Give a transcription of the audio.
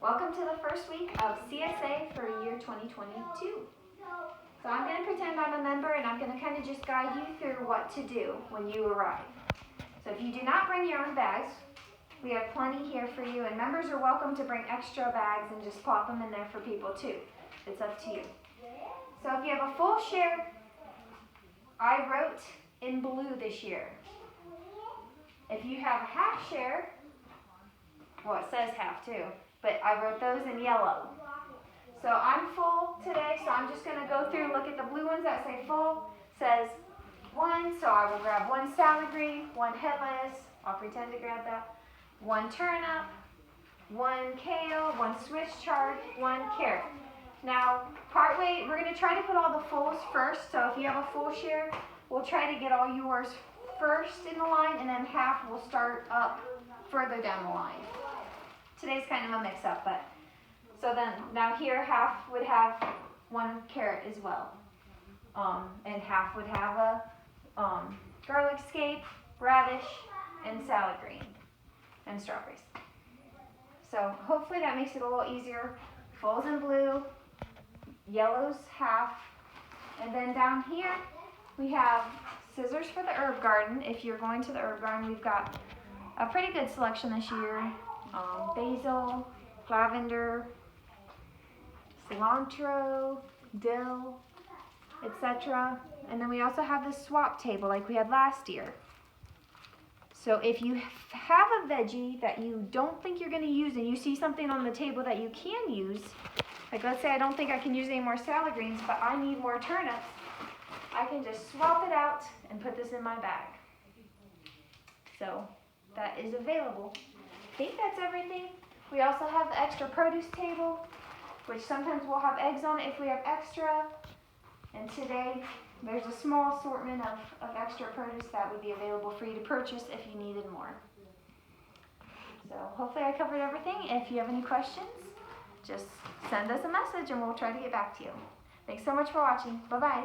Welcome to the first week of CSA for year 2022. So I'm going to pretend I'm a member and I'm going to kind of just guide you through what to do when you arrive. So if you do not bring your own bags, we have plenty here for you, and members are welcome to bring extra bags and just plop them in there for people too. It's up to you. So if you have a full share, I wrote in blue this year. If you have a half share, well, it says half too, but I wrote those in yellow. So I'm full today, so I'm just going to go through and look at the blue ones that say full. Says 1, so I will grab 1 salad green, 1 head lettuce, I'll pretend to grab that, 1 turnip, 1 kale, 1 Swiss chard, 1 carrot. Now, partway, we're going to try to put all the fulls first, so if you have a full share, we'll try to get all yours first in the line, and then half will start up further down the line. Today's kind of a mix-up, but so then now here half would have 1 carrot as well, and half would have a garlic scape, radish, and salad green, and strawberries. So hopefully that makes it a little easier. Fulls in blue, yellows half, and then down here we have scissors for the herb garden. If you're going to the herb garden, we've got a pretty good selection this year. Basil, lavender, cilantro, dill, etc. And then we also have this swap table like we had last year. So if you have a veggie that you don't think you're going to use and you see something on the table that you can use, like let's say I don't think I can use any more salad greens, but I need more turnips, I can just swap it out and put this in my bag. So that is available. I think that's everything. We also have the extra produce table, which sometimes we'll have eggs on it if we have extra. And today there's a small assortment of extra produce that would be available for you to purchase if you needed more. So hopefully I covered everything. If you have any questions, just send us a message and we'll try to get back to you. Thanks so much for watching. Bye-bye.